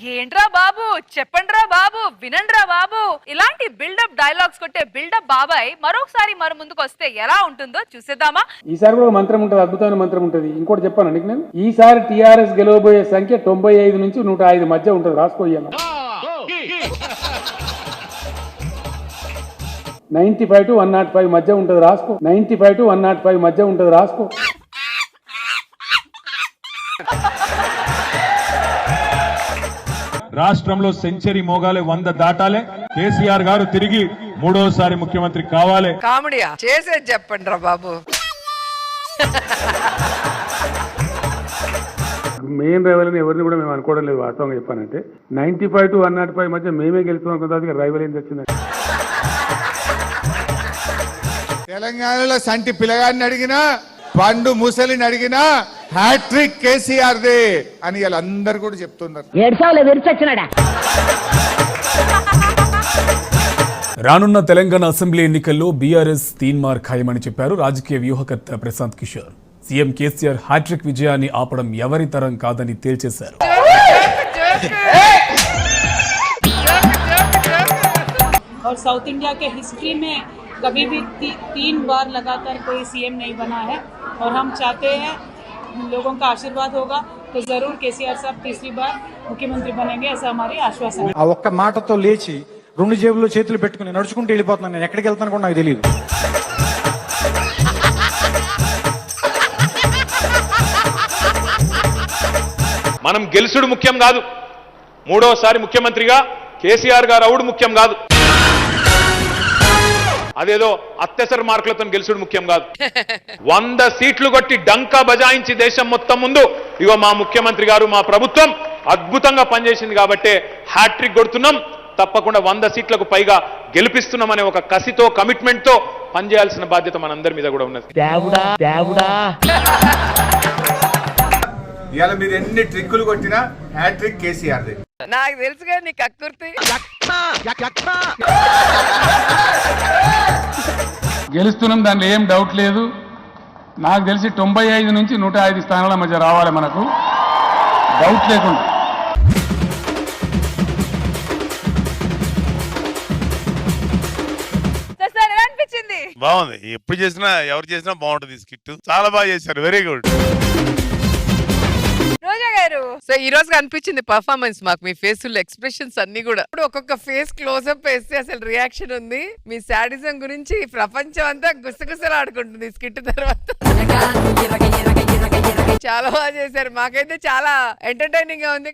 ఏంట్రా బాబు, చెప్పండ్రా బాబు, వినండ్రా బాబు, ఇలాంటి buildup dialogues కొట్టే బిల్డప్ బాబాయ్ మరొకసారి మన ముందుకు వస్తే ఎలా ఉంటుందో చూసేద్దామా. ఈసారి కూడా మంత్రం ఉంటుంది, అద్భుతమైన మంత్రం ఉంటుంది. ఇంకోటి చెప్పాను నీకు నేను, ఈసారి టీఆర్ఎస్ గెలవబోయే సంఖ్య 95 నుంచి 105 మధ్య ఉంటుంది. రాసుకోయాలి. 95 to 105 మధ్య ఉంటుంది. రాసుకో. 95 to 105 మధ్య ఉంటుంది. రాసుకో. రాష్ట్రంలో సెంచరీ మోగాలే, 100 దాటాలే. కేసీఆర్ గారు తిరిగి 3వసారి ముఖ్యమంత్రి కావాలి. కామెడీయా చేసేది చెప్పండి రా బాబు. మెయిన్ రైవల్ని ఎవరిని కూడా మేము అనుకోవడం లేదు. వాస్తవంగా చెప్పానంటే 95 to 105 మధ్య మేమే గెలుస్తాం అనుకుంటే రైవల్ ఏం తెచ్చింది. తెలంగాణలో సంటి పిల్లగాడిని అడిగినా, పండు ముసలిని అడిగినా హ్యాట్రిక్ కేసీఆర్ దే అని వీళ్ళందరూ కూడా చెప్తున్నారు. రానున్న తెలంగాణ అసెంబ్లీ ఎన్నికల్లో బీఆర్ఎస్ తీన్మార్ ఖాయమని చెప్పారు రాజకీయ వ్యూహకర్త ప్రశాంత్ కిషోర్. సీఎం కేసీఆర్ హ్యాట్రిక్ విజయాన్ని ఆపడం ఎవరి తరం కాదని తేల్చేశారు. और साउथ इंडिया के हिस्ट्री में कभी भी 3 बार लगातार कोई सीएम नहीं बना है और हम चाहते हैं लोगों का आशीर्वाद होगा तो जरूर केसीआर साहब तीसरी बार मुख्यमंत्री बनेंगे, ऐसा हमारी आश्वासन है. ఆ ఒక్క మాటతో లేచి 2 జేబుల్లో చేతులు పెట్టుకుని నడుచుకుంటూ వెళ్ళిపోతున్నాను. నేను ఎక్కడికి వెళ్తాను కూడా నాకు తెలియదు. మనం గెలుసుడు ముఖ్యం కాదు, 3వసారి ముఖ్యమంత్రిగా కేసీఆర్ గారు అవుడు ముఖ్యం కాదు, అదేదో అత్యవసర మార్కులతో గెలుసుడు ముఖ్యం కాదు. 100 సీట్లు కొట్టి డంకా బజాయించి దేశం మొత్తం ముందు ఇగో మా ముఖ్యమంత్రి గారు, మా ప్రభుత్వం అద్భుతంగా పనిచేసింది కాబట్టే హ్యాట్రిక్ కొడుతున్నాం. తప్పకుండా 100 సీట్లకు పైగా గెలిపిస్తున్నాం అనే ఒక కసితో, కమిట్మెంట్ తో పనిచేయాల్సిన బాధ్యత మనందరి మీద కూడా ఉన్నది. ఇవాళ మీరు ఎన్ని ట్రిక్కులు కొట్టినా హ్యాట్రిక్ కేసీఆర్ దే. నాకు తెలుసుగా నీకు అక్కుర్తి. గెలుస్తున్నాం, దాంట్లో ఏం డౌట్ లేదు. నాకు తెలిసి 95 నుంచి 105 స్థానాల మధ్య రావాలి మనకు, డౌట్ లేకుండా. సార్ ఎలా అనిపించింది? బాగుంది. ఎప్పుడు చేసినా ఎవరు చేసినా బాగుంటుంది. స్కిట్ చాలా బాగా చేశారు. Very good. రోజా గారు, సో ఈ రోజు కనిపించింది పర్ఫార్మెన్స్ మాకు. మీ ఫేస్ ఎక్స్ప్రెషన్స్ అన్ని కూడా ఇప్పుడు ఒక్కొక్క ఫేస్ క్లోజ్అప్ వేస్తే అసలు రియాక్షన్ ఉంది. మీ శాడిజం గురించి ప్రపంచం అంతా గుసగుసలాడుకుంటుంది స్కిట్ తర్వాత. చాలా బాగా చేశారు. మాకైతే చాలా ఎంటర్టైనింగ్ గా ఉంది.